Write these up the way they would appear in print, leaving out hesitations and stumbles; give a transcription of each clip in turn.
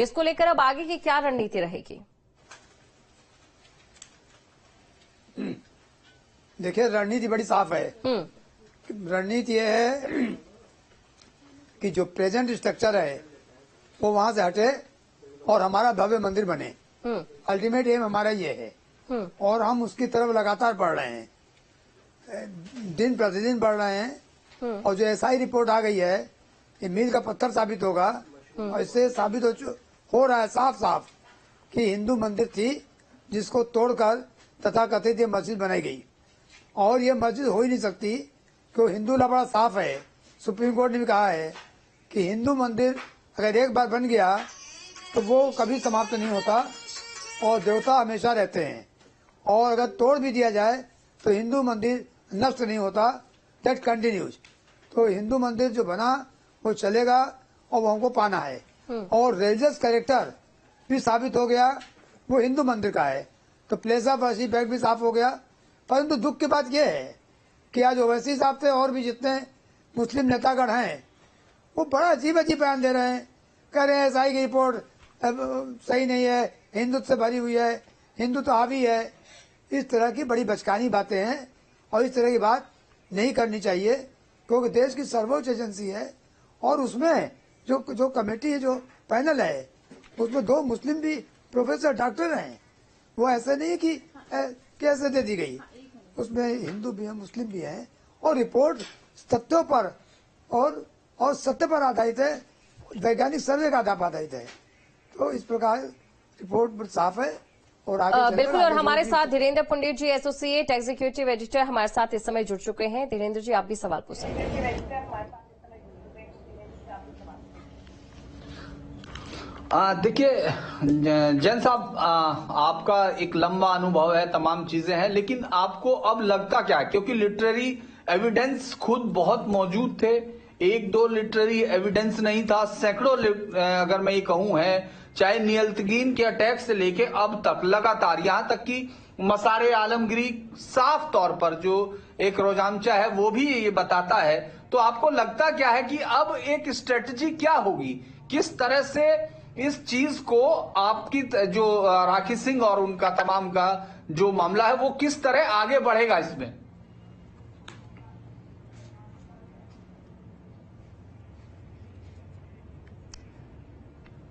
इसको लेकर अब आगे की क्या रणनीति रहेगी? देखिए, रणनीति बड़ी साफ है। रणनीति ये है कि जो प्रेजेंट स्ट्रक्चर है वो वहां से हटे और हमारा भव्य मंदिर बने। अल्टीमेट एम हमारा ये है और हम उसकी तरफ लगातार बढ़ रहे हैं, दिन प्रतिदिन बढ़ रहे हैं। और जो एसआई रिपोर्ट आ गई है ये मील का पत्थर साबित होगा और इससे साबित हो रहा है साफ साफ कि हिंदू मंदिर थी जिसको तोड़कर तथाकथित ये मस्जिद बनाई गई। और ये मस्जिद हो ही नहीं सकती क्योंकि हिंदू ला बड़ा साफ है। सुप्रीम कोर्ट ने भी कहा है कि हिंदू मंदिर अगर एक बार बन गया तो वो कभी समाप्त नहीं होता और देवता हमेशा रहते हैं। और अगर तोड़ भी दिया जाए तो हिंदू मंदिर नष्ट नहीं होता, दैट कंटिन्यूज। तो हिंदू मंदिर जो बना वो चलेगा और वो हमको पाना है। और रिलीजियस कैरेक्टर भी साबित हो गया, वो हिंदू मंदिर का है। तो प्लेस ऑफ वर्शिप भी साफ हो गया। परंतु दुख की बात यह है कि आज ओवैसी साहब से और भी जितने मुस्लिम नेतागण हैं वो बड़ा अजीब अजीब बयान दे रहे हैं। कह रहे हैं एसआई की रिपोर्ट सही नहीं है, हिंदुत्व से भरी हुई है, हिंदुत्व हावी है। इस तरह की बड़ी बचकानी बातें हैं और इस तरह की बात नहीं करनी चाहिए क्योंकि देश की सर्वोच्च एजेंसी है। और उसमें जो कमेटी है, जो पैनल है, उसमें 2 मुस्लिम भी प्रोफेसर डॉक्टर हैं। वो ऐसे नहीं कि कैसे दे दी गई, उसमें हिंदू भी है, मुस्लिम भी है और रिपोर्ट तथ्यों पर और सत्य पर आधारित है, वैज्ञानिक सर्वे का आधार पर आधारित है। तो इस प्रकार रिपोर्ट साफ है और आगे बिल्कुल। और हमारे साथ धीरेन्द्र पंडित जी, एसोसिएट एग्जीक्यूटिव एडिटर, हमारे साथ इस समय जुड़ चुके हैं। धीरेन्द्र जी, आप भी सवाल पूछ सकते हैं। देखिए जैन साहब, आपका एक लंबा अनुभव है, तमाम चीजें हैं, लेकिन आपको अब लगता क्या है, क्योंकि लिटरेरी एविडेंस खुद बहुत मौजूद थे, 1-2 लिटरेरी एविडेंस नहीं था, सैकड़ों अगर मैं ये कहूं है, चाहे नियल्तगीन के अटैक से लेके अब तक लगातार, यहां तक कि मसारे आलमगिरी साफ तौर पर जो एक रोजामचा है वो भी ये बताता है। तो आपको लगता क्या है कि अब एक स्ट्रेटजी क्या होगी, किस तरह से इस चीज को आपकी जो राखी सिंह और उनका तमाम का जो मामला है वो किस तरह आगे बढ़ेगा इसमें?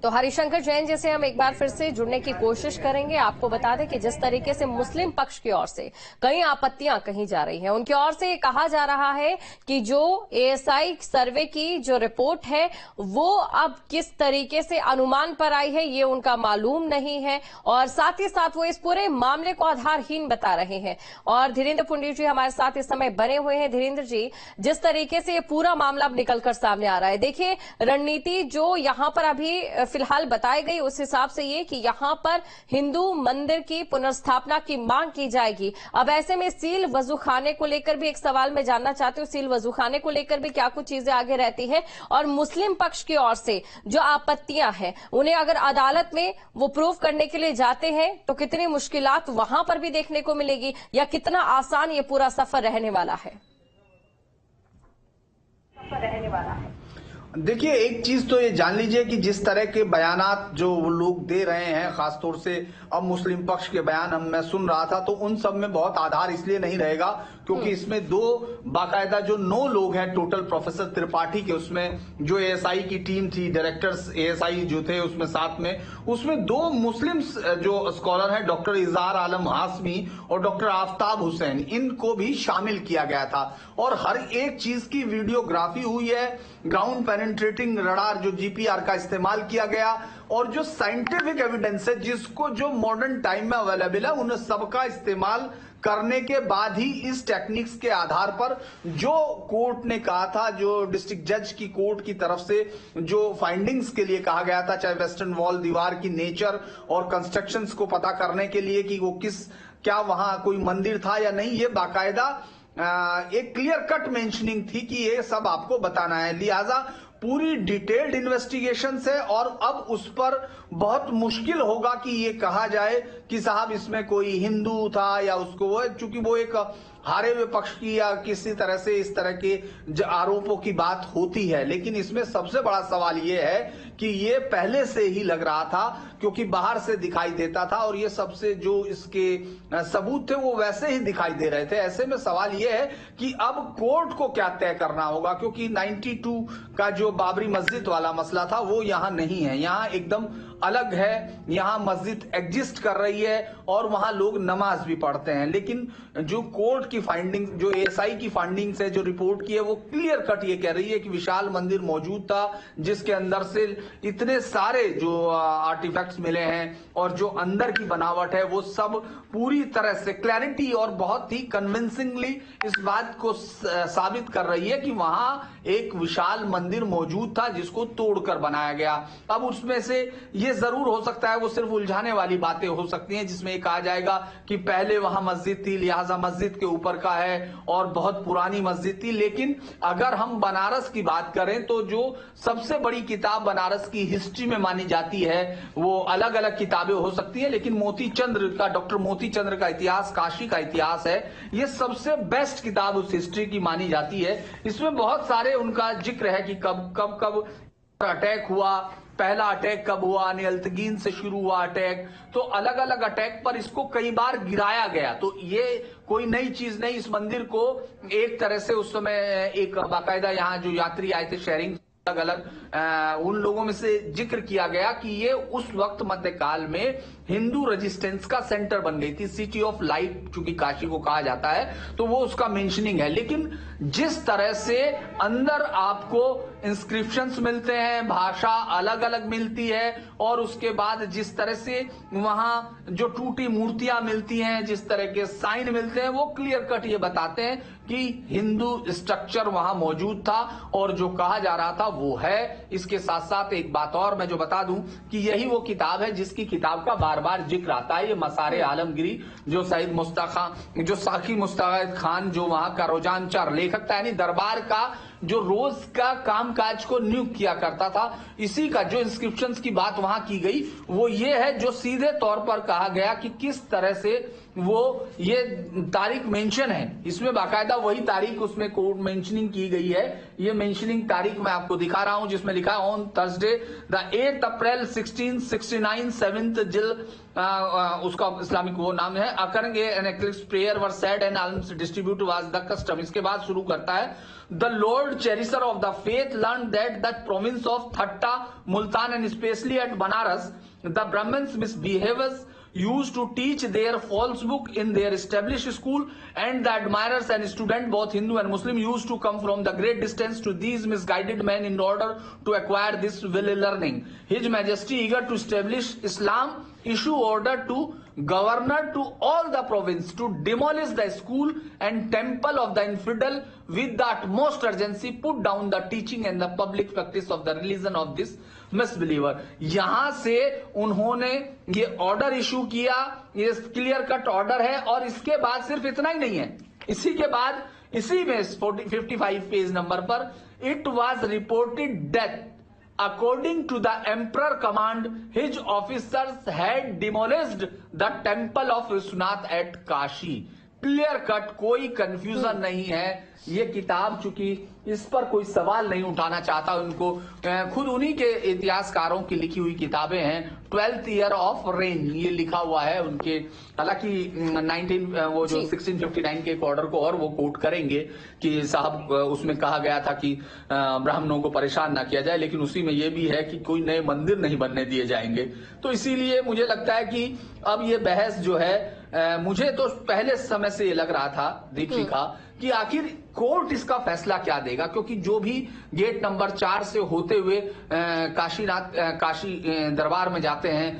तो हरिशंकर जैन जी से हम एक बार फिर से जुड़ने की कोशिश करेंगे। आपको बता दें कि जिस तरीके से मुस्लिम पक्ष की ओर से कई आपत्तियां कही जा रही हैं, उनकी ओर से ये कहा जा रहा है कि जो एएसआई सर्वे की जो रिपोर्ट है वो अब किस तरीके से अनुमान पर आई है ये उनका मालूम नहीं है और साथ ही साथ वो इस पूरे मामले को आधारहीन बता रहे हैं। और धीरेन्द्र पंडित जी हमारे साथ इस समय बने हुए हैं। धीरेन्द्र जी, जिस तरीके से ये पूरा मामला अब निकलकर सामने आ रहा है, देखिए रणनीति जो यहां पर अभी फिलहाल बताई गई उस हिसाब से ये कि यहां पर हिंदू मंदिर की पुनर्स्थापना की मांग की जाएगी। अब ऐसे में सील वजूखाने को लेकर भी एक सवाल मैं जानना चाहती हूँ, सील वजूखाने को लेकर भी क्या कुछ चीजें आगे रहती है और मुस्लिम पक्ष की ओर से जो आपत्तियां हैं उन्हें अगर अदालत में वो प्रूव करने के लिए जाते हैं तो कितनी मुश्किलात वहां पर भी देखने को मिलेगी या कितना आसान ये पूरा सफर रहने वाला है? देखिए, एक चीज तो ये जान लीजिए कि जिस तरह के बयानात जो लोग दे रहे हैं, खासतौर से अब मुस्लिम पक्ष के बयान मैं सुन रहा था, तो उन सब में बहुत आधार इसलिए नहीं रहेगा क्योंकि इसमें 2 बाकायदा जो 9 लोग हैं टोटल प्रोफेसर त्रिपाठी के, उसमें जो एएसआई की टीम थी, डायरेक्टर्स एएसआई जो थे उसमें साथ में, उसमें 2 मुस्लिम जो स्कॉलर हैं, डॉक्टर इजहार आलम हाशमी और डॉक्टर आफ्ताब हुसैन, इनको भी शामिल किया गया था। और हर एक चीज की वीडियोग्राफी हुई है, ग्राउंड पेनिट्रेटिंग रडार जो जीपीआर का इस्तेमाल किया गया और जो साइंटिफिक एविडेंस है जिसको जो मॉडर्न टाइम में अवेलेबल है, उन सबका इस्तेमाल करने के बाद ही इस टेक्निक्स के आधार पर जो कोर्ट ने कहा था, जो डिस्ट्रिक्ट जज की कोर्ट की तरफ से जो फाइंडिंग्स के लिए कहा गया था, चाहे वेस्टर्न वॉल दीवार की नेचर और कंस्ट्रक्शंस को पता करने के लिए कि वो क्या वहां कोई मंदिर था या नहीं, ये बाकायदा एक क्लियर कट मेंशनिंग थी कि ये सब आपको बताना है। लिहाजा पूरी डिटेल्ड इन्वेस्टिगेशन है और अब उस पर बहुत मुश्किल होगा कि ये कहा जाए कि साहब इसमें कोई हिंदू था या उसको, चूंकि वो एक हारे हुए पक्ष की या किसी तरह से इस तरह के आरोपों की बात होती है, लेकिन इसमें सबसे बड़ा सवाल ये है कि ये पहले से ही लग रहा था, क्योंकि बाहर से दिखाई देता था और ये सबसे जो इसके सबूत थे वो वैसे ही दिखाई दे रहे थे। ऐसे में सवाल ये है कि अब कोर्ट को क्या तय करना होगा, क्योंकि 92 का जो बाबरी मस्जिद वाला मसला था वो यहां नहीं है, यहां एकदम अलग है। यहां मस्जिद एग्जिस्ट कर रही है और वहां लोग नमाज भी पढ़ते हैं, लेकिन जो कोर्ट की फाइंडिंग, जो एएसआई की फाइंडिंग्स है, जो रिपोर्ट की है, वो क्लियर कट ये कह रही है कि विशाल मंदिर मौजूद था जिसके अंदर से इतने सारे जो आर्टिफैक्ट्स मिले हैं और जो अंदर की बनावट है वो सब पूरी तरह से क्लैरिटी और बहुत ही कन्विंसिंगली इस बात को साबित कर रही है कि वहां एक विशाल मंदिर मौजूद था जिसको तोड़कर बनाया गया। अब उसमें से ये जरूर हो सकता है वो सिर्फ उलझाने वाली बातें हो सकती हैं, जिसमें ये कहा जाएगा कि पहले वहां मस्जिद थी लिहाजा मस्जिद के ऊपर का है और बहुत पुरानी मस्जिद थी। लेकिन अगर हम बनारस की बात करें तो जो सबसे बड़ी किताब बनारस की हिस्ट्री में मानी जाती है, वो अलग अलग किताबें हो सकती है, लेकिन मोती चंद्र का, डॉक्टर मोती चंद्र का इतिहास, काशी का इतिहास है, ये सबसे बेस्ट किताब उस हिस्ट्री की मानी जाती है। इसमें बहुत सारे उनका जिक्र है कि कब अटैक हुआ, पहला अटैक कब हुआ, नियल्तगीन से शुरू हुआ अटैक, तो अलग अलग अटैक पर इसको कई बार गिराया गया। तो ये कोई नई चीज नहीं, इस मंदिर को एक तरह से उस समय एक बाकायदा यहाँ जो यात्री आए थे शेयरिंग अलग अलग उन लोगों में से जिक्र किया गया कि ये उस वक्त मध्यकाल में हिंदू रेजिस्टेंस का सेंटर बन गई थी, सिटी ऑफ लाइट चूंकि काशी को कहा जाता है, तो वो उसका मेंशनिंग है। लेकिन जिस तरह से अंदर आपको इंस्क्रिप्शंस मिलते हैं, भाषा अलग अलग मिलती है, और उसके बाद जिस तरह से वहां जो टूटी मूर्तियां मिलती हैं, जिस तरह के साइन मिलते हैं, वो क्लियर कट ये बताते हैं कि हिंदू स्ट्रक्चर वहां मौजूद था और जो कहा जा रहा था वो है। इसके साथ साथ एक बात और मैं जो बता दूं कि यही वो किताब है जिसकी किताब का बार बार जिक्र आता है, ये मसारे आलमगिरी, जो सईद मुश्ताक खान, जो साकी मुश्ताक खान, जो वहां का रोजानचर लेखक था, यानी दरबार का जो रोज का कामकाज को नियुक्त किया करता था, इसी का जो इंस्क्रिप्शंस की बात वहां की गई वो ये है, जो सीधे तौर पर कहा गया कि किस तरह से वो ये तारीख मेंशन है, इसमें बाकायदा वही तारीख उसमें कोड मेंशनिंग की गई है। ये मेंशनिंग तारीख मैं आपको दिखा रहा हूं जिसमें लिखा है on Thursday the 8 April 1669 7th जिल उसका इस्लामिक वो नाम है, occurring an eclipse prayer were said and alms distribute was the custom. इसके बाद शुरू करता है the lord cherisher of the faith learn that the province of Thatta, Multan and specially at Banaras the Brahmans misbehaviours used to teach their false book in their established school, and the admirers and students, both Hindu and Muslim, used to come from the great distance to these misguided men in order to acquire this will learning. His Majesty, eager to establish Islam, issue order to governor to all the province to demolish the school and temple of the infidel with the utmost urgency, put down the teaching and the public practice of the religion of this misbeliever. यहां से उन्होंने ये order issue किया, ये clear cut order है, और इसके बाद सिर्फ इतना ही नहीं है, इसी के बाद इसी में 55 पेज नंबर पर it was reported death according to the emperor command his officers had demolished the temple of Vishwanath at Kashi. Clear cut, कोई कंफ्यूजन नहीं है। ये किताब चूंकि इस पर कोई सवाल नहीं उठाना चाहता, उनको खुद उन्हीं के इतिहासकारों की लिखी हुई किताबें हैं। 12th ईयर ऑफ रेन ये लिखा हुआ है उनके, हालांकि 1659 के एक ऑर्डर को और वो कोट करेंगे कि साहब उसमें कहा गया था कि ब्राह्मणों को परेशान ना किया जाए, लेकिन उसी में ये भी है कि कोई नए मंदिर नहीं बनने दिए जाएंगे। तो इसीलिए मुझे लगता है कि अब ये बहस जो है, मुझे तो पहले समय से ये लग रहा था दीपशिखा कि आखिर कोर्ट इसका फैसला क्या देगा, क्योंकि जो भी गेट नंबर 4 से होते हुए काशी दरबार में जाते हैं,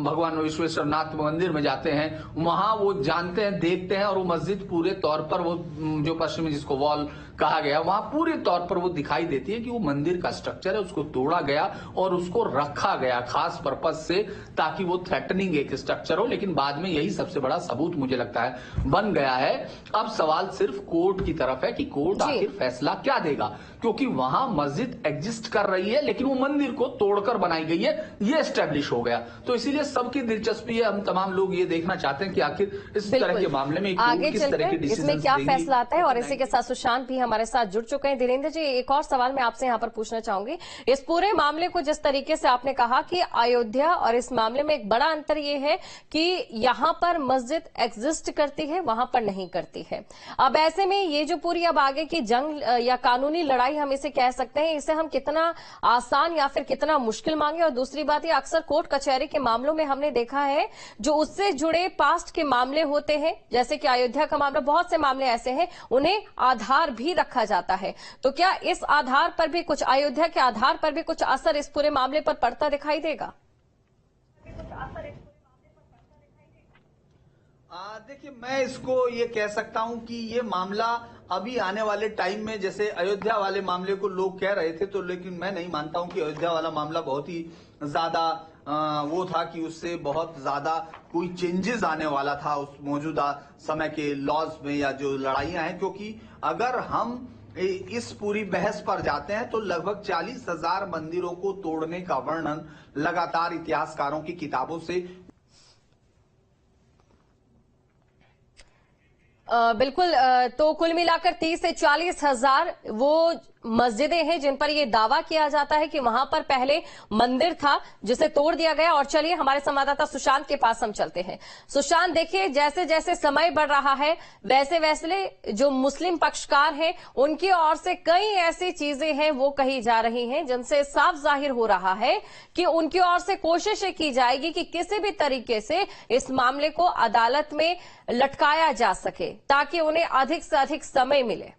भगवान विश्वेश्वर नाथ मंदिर में जाते हैं, वहां वो जानते हैं, देखते हैं, और वो मस्जिद पूरे तौर पर वो जो पश्चिमी जिसको वॉल कहा गया, वहां पूरे तौर पर वो दिखाई देती है कि वो मंदिर का स्ट्रक्चर है, उसको तोड़ा गया और उसको रखा गया खास पर्पज से, ताकि वो थ्रेटनिंग एक स्ट्रक्चर हो। लेकिन बाद में यही सबसे बड़ा सबूत मुझे लगता है बन गया है। अब सवाल सिर्फ कोर्ट की तरफ है कि कोर्ट आखिर फैसला क्या देगा। क्योंकि वहां मस्जिद एग्जिस्ट कर रही है लेकिन वो मंदिर को तोड़कर बनाई गई है, ये एस्टेब्लिश हो गया। तो इसीलिए सबकी दिलचस्पी है, हम तमाम लोग ये देखना चाहते हैं कि आखिर इस तरह के मामले में आगे चलकर इसमें क्या फैसला आता है। और इसी के साथ सुशांत भी हमारे साथ जुड़ चुके हैं। धीरेन्द्र जी, एक और सवाल मैं आपसे यहाँ पर पूछना चाहूंगी। इस पूरे मामले को जिस तरीके से आपने कहा कि अयोध्या और इस मामले में एक बड़ा अंतर ये है कि यहां पर मस्जिद एग्जिस्ट करती है, वहां पर नहीं करती है। अब ऐसे में ये जो पूरी अब आगे की जंग या कानूनी लड़ाई हम इसे कह सकते हैं, इसे हम कितना आसान या फिर कितना मुश्किल मांगे। और दूसरी बात, ये अक्सर कोर्ट कचहरी के मामलों में हमने देखा है जो उससे जुड़े पास्ट के मामले होते हैं, जैसे कि अयोध्या का मामला, बहुत से मामले ऐसे हैं, उन्हें आधार भी रखा जाता है। तो क्या इस आधार पर भी कुछ, अयोध्या के आधार पर भी कुछ असर इस पूरे मामले पर पड़ता दिखाई देगा? देखिए, मैं इसको ये कह सकता हूं कि ये मामला अभी आने वाले टाइम में, जैसे अयोध्या वाले मामले को लोग कह रहे थे, तो लेकिन मैं नहीं मानता हूं कि अयोध्या वाला मामला बहुत ही ज्यादा वो था कि उससे बहुत ज्यादा कोई चेंजेस आने वाला था उस मौजूदा समय के लॉज में या जो लड़ाइयां हैं। क्योंकि अगर हम इस पूरी बहस पर जाते हैं तो लगभग 40,000 मंदिरों को तोड़ने का वर्णन लगातार इतिहासकारों की किताबों से बिल्कुल। तो कुल मिलाकर 30 से 40,000 वो मस्जिदें हैं जिन पर यह दावा किया जाता है कि वहां पर पहले मंदिर था जिसे तोड़ दिया गया। और चलिए हमारे संवाददाता सुशांत के पास हम चलते हैं। सुशांत, देखिए, जैसे जैसे समय बढ़ रहा है वैसे वैसे जो मुस्लिम पक्षकार हैं उनकी ओर से कई ऐसी चीजें हैं वो कही जा रही हैं जिनसे साफ जाहिर हो रहा है कि उनकी ओर से कोशिश की जाएगी कि किसी भी तरीके से इस मामले को अदालत में लटकाया जा सके ताकि उन्हें अधिक से अधिक समय मिले।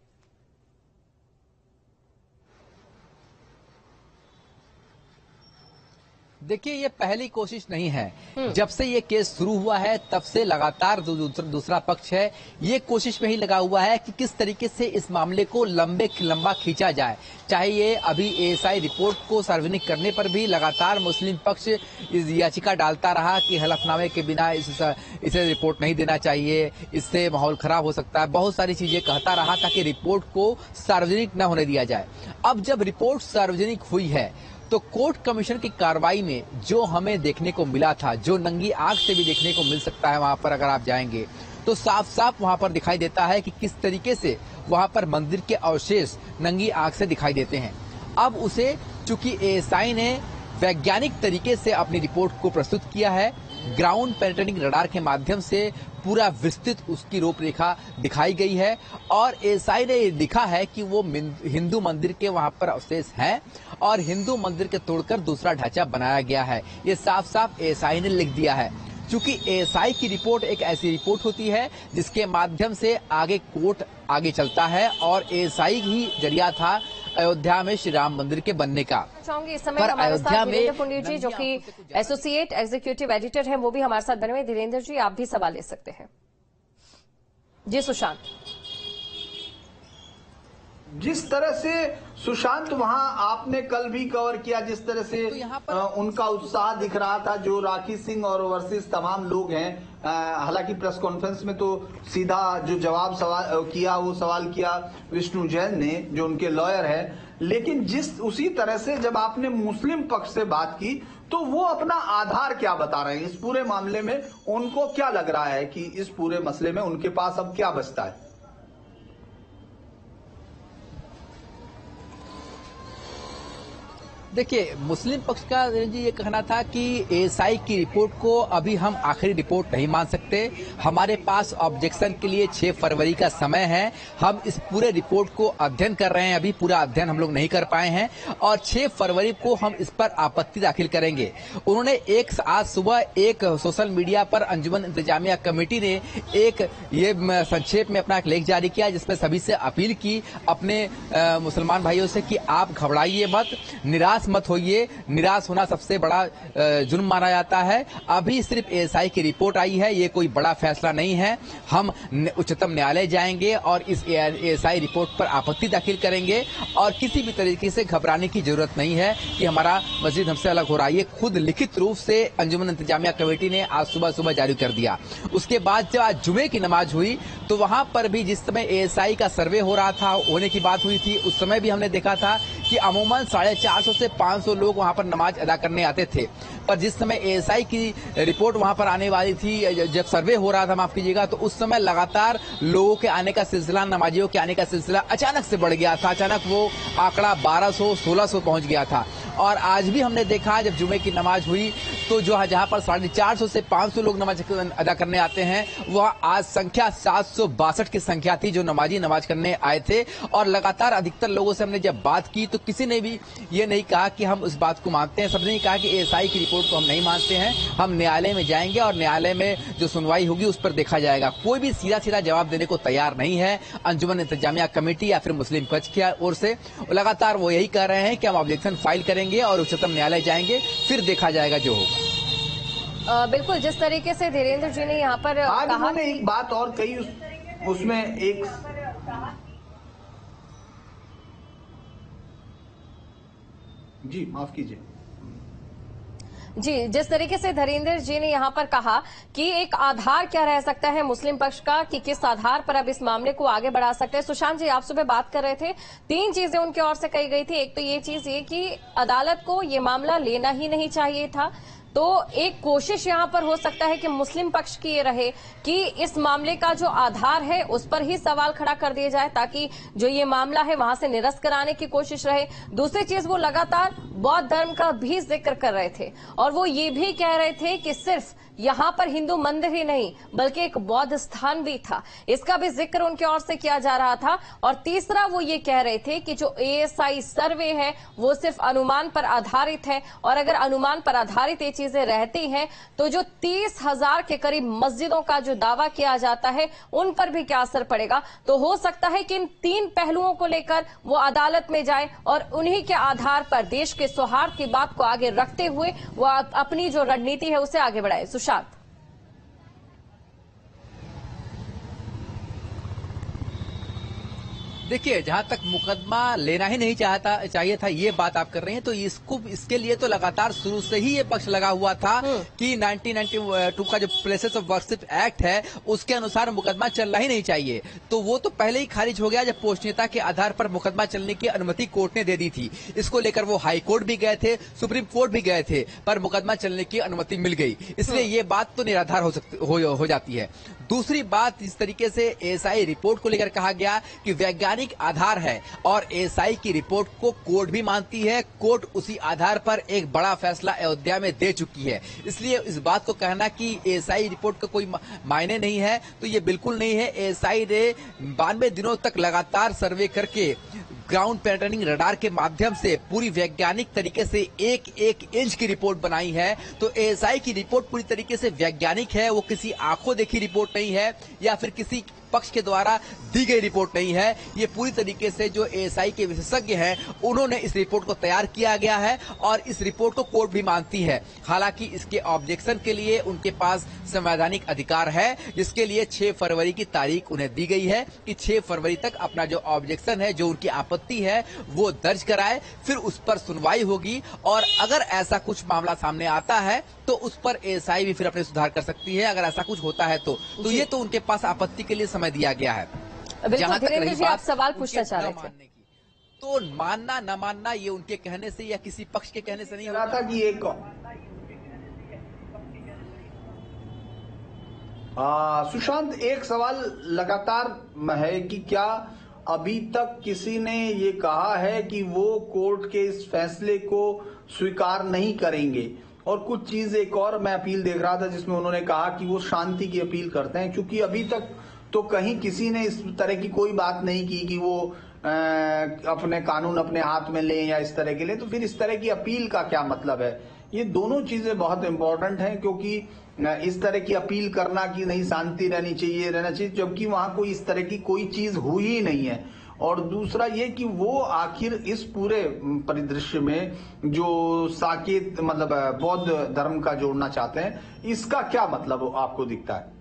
देखिए, ये पहली कोशिश नहीं है। जब से ये केस शुरू हुआ है तब से लगातार दूसरा पक्ष है ये कोशिश में ही लगा हुआ है कि किस तरीके से इस मामले को लंबा खींचा जाए। चाहे ये अभी एएसआई रिपोर्ट को सार्वजनिक करने पर भी लगातार मुस्लिम पक्ष इस याचिका डालता रहा कि हलफनामे के बिना इसे रिपोर्ट नहीं देना चाहिए, इससे माहौल खराब हो सकता है, बहुत सारी चीजें कहता रहा ताकि रिपोर्ट को सार्वजनिक न होने दिया जाए। अब जब रिपोर्ट सार्वजनिक हुई है तो कोर्ट कमीशन की कार्रवाई में जो हमें देखने को मिला था, जो नंगी आंख से भी देखने को मिल सकता है वहां पर अगर आप जाएंगे, तो साफ साफ वहां पर दिखाई देता है कि किस तरीके से वहां पर मंदिर के अवशेष नंगी आंख से दिखाई देते हैं। अब उसे चूंकि एएसआई ने वैज्ञानिक तरीके से अपनी रिपोर्ट को प्रस्तुत किया है, ग्राउंड पेनिट्रेटिंग रडार के माध्यम से पूरा विस्तृत उसकी रूपरेखा दिखाई गई है और एएसआई ने लिखा है कि वो हिंदू मंदिर के वहां पर अवशेष हैं और हिंदू मंदिर के तोड़कर दूसरा ढांचा बनाया गया है। ये साफ साफ एएसआई ने लिख दिया है। चूंकि एएसआई की रिपोर्ट एक ऐसी रिपोर्ट होती है जिसके माध्यम से आगे कोर्ट आगे चलता है और एएसआई ही जरिया था अयोध्या में श्री राम मंदिर के बनने का। चाहूंगी इस समय हमारे साथ धीरेन्द्र पंडित जी जो कि एसोसिएट एग्जीक्यूटिव एडिटर हैं वो भी हमारे साथ बने हुए। धीरेन्द्र जी, आप भी सवाल ले सकते हैं। जी सुशांत। जिस तरह से सुशांत वहां आपने कल भी कवर किया, जिस तरह से तो उनका उत्साह दिख रहा था, जो राखी सिंह और वर्सेस तमाम लोग हैं। हालांकि प्रेस कॉन्फ्रेंस में तो सीधा जो जवाब सवाल किया विष्णु जैन ने, जो उनके लॉयर है। लेकिन उसी तरह से जब आपने मुस्लिम पक्ष से बात की तो वो अपना आधार क्या बता रहे हैं इस पूरे मामले में, उनको क्या लग रहा है कि इस पूरे मसले में उनके पास अब क्या बचता है? देखिए, मुस्लिम पक्ष का जी ये कहना था कि एएसआई की रिपोर्ट को अभी हम आखिरी रिपोर्ट नहीं मान सकते, हमारे पास ऑब्जेक्शन के लिए 6 फरवरी का समय है, हम इस पूरे रिपोर्ट को अध्ययन कर रहे हैं, अभी पूरा अध्ययन हम लोग नहीं कर पाए हैं और 6 फरवरी को हम इस पर आपत्ति दाखिल करेंगे। उन्होंने आज सुबह एक सोशल मीडिया पर अंजुमन इंतजामिया कमेटी ने एक ये संक्षेप में अपना एक लेख जारी किया जिसमें सभी से अपील की अपने मुसलमान भाइयों से कि आप घबराइए मत, निराश निराश मत होइए, निराश होना सबसे बड़ा जुर्म माना जाता है। अभी सिर्फ एएसआई की रिपोर्ट आई है, ये कोई बड़ा फैसला नहीं है। हम उच्चतम न्यायालय जाएंगे और इस एएसआई रिपोर्ट पर आपत्ति दाखिल करेंगे और किसी भी तरीके से घबराने की जरूरत नहीं है कि हमारा मस्जिद हमसे अलग हो रहा है। ये खुद लिखित रूप से अंजुमन इंतजामिया कमेटी ने आज सुबह जारी कर दिया। उसके बाद जब आज जुमे की नमाज हुई तो वहां पर भी जिस समय एएसआई का सर्वे हो रहा था, होने की बात हुई थी, उस समय भी हमने देखा था कि अमूमन 450 से 500 लोग वहां पर नमाज अदा करने आते थे। पर जिस समय एएसआई की रिपोर्ट वहां पर आने वाली थी, जब सर्वे हो रहा था, माफ कीजिएगा, तो उस समय लगातार लोगों के आने का सिलसिला, नमाजियों के आने का सिलसिला अचानक से बढ़ गया था। अचानक वो आंकड़ा 1200-1600 पहुंच गया था। और आज भी हमने देखा जब जुमे की नमाज हुई तो जहां पर 450 से 500 लोग नमाज अदा करने आते हैं, वह आज संख्या 762 की संख्या थी जो नमाज करने आए थे। और लगातार अधिकतर लोगों से हमने जब बात की तो किसी ने भी ये नहीं कहा कि हम उस बात को मानते हैं। सबने कहा कि एएसआई की रिपोर्ट को हम नहीं मानते हैं, हम न्यायालय में जाएंगे और न्यायालय में जो सुनवाई होगी उस पर देखा जाएगा। कोई भी सीधा जवाब देने को तैयार नहीं है अंजुमन इंतजामिया कमेटी या फिर मुस्लिम पक्ष की ओर से। लगातार वो यही कह रहे हैं कि हम ऑब्जेक्शन फाइल करेंगे और उच्चतम न्यायालय जाएंगे, फिर देखा जाएगा जो होगा। बिल्कुल, जिस तरीके से धीरेन्द्र जी ने यहाँ पर कहा, एक बात और कही, उसमें एक जी माफ कीजिए जी, जिस तरीके से धीरेन्द्र जी ने यहाँ पर कहा कि एक आधार क्या रह सकता है मुस्लिम पक्ष का कि किस आधार पर अब इस मामले को आगे बढ़ा सकते हैं। सुशांत जी, आप सुबह बात कर रहे थे, 3 चीजें उनकी ओर से कही गई थी। एक तो ये चीज ये कि अदालत को ये मामला लेना ही नहीं चाहिए था। तो एक कोशिश यहाँ पर हो सकता है कि मुस्लिम पक्ष की ये रहे कि इस मामले का जो आधार है उस पर ही सवाल खड़ा कर दिया जाए ताकि जो ये मामला है वहां से निरस्त कराने की कोशिश रहे। दूसरी चीज, वो लगातार बौद्ध धर्म का भी जिक्र कर रहे थे और वो ये भी कह रहे थे कि सिर्फ यहाँ पर हिंदू मंदिर ही नहीं बल्कि एक बौद्ध स्थान भी था, इसका भी जिक्र उनकी ओर से किया जा रहा था। और तीसरा, वो ये कह रहे थे कि जो एएसआई सर्वे है वो सिर्फ अनुमान पर आधारित है और अगर अनुमान पर आधारित ये चीजें रहती हैं तो जो 30,000 के करीब मस्जिदों का जो दावा किया जाता है उन पर भी क्या असर पड़ेगा। तो हो सकता है कि इन 3 पहलुओं को लेकर वो अदालत में जाए और उन्हीं के आधार पर देश के सौहार्द की बात को आगे रखते हुए वो अपनी जो रणनीति है उसे आगे बढ़ाए। सुशांत, देखिए, जहां तक मुकदमा लेना ही नहीं चाहिए था, ये बात आप कर रहे हैं, तो इसके लिए तो लगातार शुरू से ही ये पक्ष लगा हुआ था कि 1992 का जो प्लेसेस ऑफ वर्शिप एक्ट है उसके अनुसार मुकदमा चलना ही नहीं चाहिए। तो वो तो पहले ही खारिज हो गया जब पोषणीयता के आधार पर मुकदमा चलने की अनुमति कोर्ट ने दे दी थी। इसको लेकर वो हाई कोर्ट भी गए थे, सुप्रीम कोर्ट भी गए थे, पर मुकदमा चलने की अनुमति मिल गई। इसलिए ये बात तो निराधार हो जाती है। दूसरी बात, इस तरीके से एएसआई रिपोर्ट को लेकर कहा गया कि वैज्ञानिक आधार है और एएसआई की रिपोर्ट को कोर्ट भी मानती है। कोर्ट उसी आधार पर एक बड़ा फैसला अयोध्या में दे चुकी है। इसलिए इस बात को कहना कि एएसआई रिपोर्ट का कोई मायने नहीं है तो ये बिल्कुल नहीं है। एएसआई ने 92 दिनों तक लगातार सर्वे करके ग्राउंड पैटर्निंग रडार के माध्यम से पूरी वैज्ञानिक तरीके से एक इंच की रिपोर्ट बनाई है। तो एएसआई की रिपोर्ट पूरी तरीके से वैज्ञानिक है, वो किसी आंखों देखी रिपोर्ट नहीं है या फिर किसी पक्ष के द्वारा दी गई रिपोर्ट नहीं है। ये पूरी तरीके से जो एएसआई के विशेषज्ञ हैं उन्होंने इस रिपोर्ट को तैयार किया गया है और इस रिपोर्ट को कोर्ट भी मानती है। हालांकि इसके ऑब्जेक्शन के लिए उनके पास संवैधानिक अधिकार है, जिसके लिए 6 फरवरी की तारीख उन्हें दी गई है कि 6 फरवरी तक अपना जो ऑब्जेक्शन है, जो उनकी आपत्ति है, वो दर्ज कराए, फिर उस पर सुनवाई होगी और अगर ऐसा कुछ मामला सामने आता है तो उस पर एएसआई भी फिर अपने सुधार कर सकती है। अगर ऐसा कुछ होता है तो ये तो उनके पास आपत्ति के लिए समय दिया गया है। बिल्कुल, धीरेन्द्र जी, आप सवाल पूछना चाह रहे थे। तो मानना न मानना ये उनके कहने से या किसी पक्ष के कहने से नहीं रहा था कि एक सुशांत, एक सवाल लगातार है कि क्या अभी तक किसी ने ये कहा है कि वो कोर्ट के इस फैसले को स्वीकार नहीं करेंगे? और कुछ चीज एक और मैं अपील देख रहा था जिसमें उन्होंने कहा कि वो शांति की अपील करते हैं, क्योंकि अभी तक तो कहीं किसी ने इस तरह की कोई बात नहीं की कि वो अपने कानून अपने हाथ में लें या इस तरह के लिए। तो फिर इस तरह की अपील का क्या मतलब है? ये दोनों चीजें बहुत इंपॉर्टेंट हैं, क्योंकि इस तरह की अपील करना कि नहीं शांति रहना चाहिए, जबकि वहां कोई इस तरह की कोई चीज हुई ही नहीं है। और दूसरा ये कि वो आखिर इस पूरे परिदृश्य में जो साकेत मतलब बौद्ध धर्म का जोड़ना चाहते हैं, इसका क्या मतलब आपको दिखता है?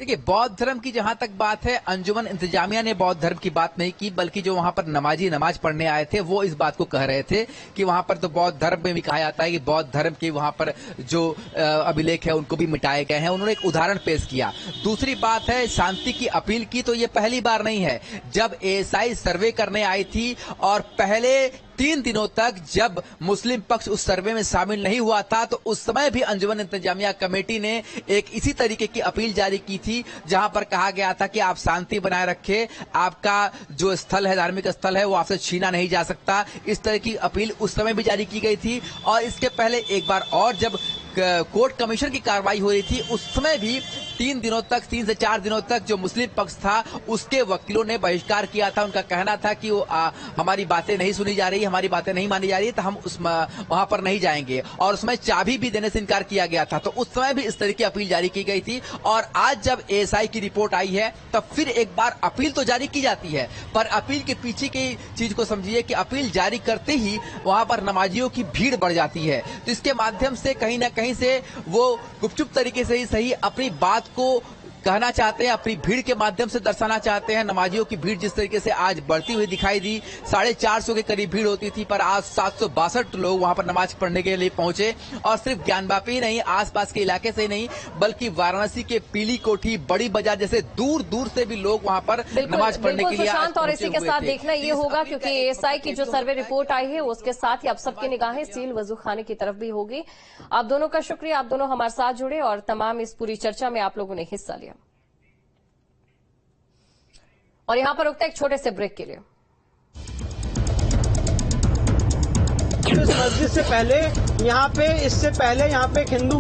देखिए, बौद्ध धर्म की जहां तक बात है, अंजुमन इंतजामिया ने बौद्ध धर्म की बात नहीं की, बल्कि जो वहां पर नमाजी नमाज पढ़ने आए थे वो इस बात को कह रहे थे कि वहां पर तो बौद्ध धर्म में भी कहा जाता है कि बौद्ध धर्म के वहां पर जो अभिलेख है उनको भी मिटाए गए हैं। उन्होंने एक उदाहरण पेश किया। दूसरी बात है, शांति की अपील की, तो ये पहली बार नहीं है। जब एएसआई सर्वे करने आई थी और पहले 3 दिनों तक जब मुस्लिम पक्ष उस सर्वे में शामिल नहीं हुआ था, तो उस समय भी अंजुमन इंतजामिया कमेटी ने एक इसी तरीके की अपील जारी की थी, जहां पर कहा गया था कि आप शांति बनाए रखें, आपका जो स्थल है, धार्मिक स्थल है, वो आपसे छीना नहीं जा सकता। इस तरह की अपील उस समय भी जारी की गई थी। और इसके पहले एक बार और जब कोर्ट कमीशन की कार्रवाई हो रही थी, उस समय भी 3 दिनों तक, 3 से 4 दिनों तक जो मुस्लिम पक्ष था उसके वकीलों ने बहिष्कार किया था। उनका कहना था कि हमारी बातें नहीं सुनी जा रही, हमारी बातें नहीं मानी जा रही, तो हम वहां पर नहीं जाएंगे। और उसमें चाबी भी देने से इनकार किया गया था। तो उस समय भी इस तरह की अपील जारी की गई थी। और आज जब एएसआई की रिपोर्ट आई है, तब फिर एक बार अपील तो जारी की जाती है, पर अपील के पीछे की चीज को समझिए कि अपील जारी करते ही वहां पर नमाजियों की भीड़ बढ़ जाती है। तो इसके माध्यम से कहीं ना कहीं से वो गुपचुप तरीके से ही सही अपनी बात को कहना चाहते हैं, अपनी भीड़ के माध्यम से दर्शाना चाहते हैं। नमाजियों की भीड़ जिस तरीके से आज बढ़ती हुई दिखाई दी, 450 के करीब भीड़ होती थी, पर आज 762 लोग वहां पर नमाज पढ़ने के लिए पहुंचे। और सिर्फ ज्ञानवापी ही नहीं, आसपास के इलाके से ही नहीं, बल्कि वाराणसी के पीली कोठी, बड़ी बाजार जैसे दूर दूर से भी लोग वहां पर नमाज पढ़ने के लिए सुशांत, और इसी के साथ देखना ये होगा, क्योंकि एएसआई की जो सर्वे रिपोर्ट आई है उसके साथ ही अब सबकी निगाहें सील वजू खाने की तरफ भी होगी। आप दोनों का शुक्रिया, आप दोनों हमारे साथ जुड़े और तमाम इस पूरी चर्चा में आप लोगों ने हिस्सा लिया। और यहां पर रुकते हैं एक छोटे से ब्रेक के लिए। इस मस्जिद से पहले यहाँ पे, इससे पहले यहाँ पे एक हिंदू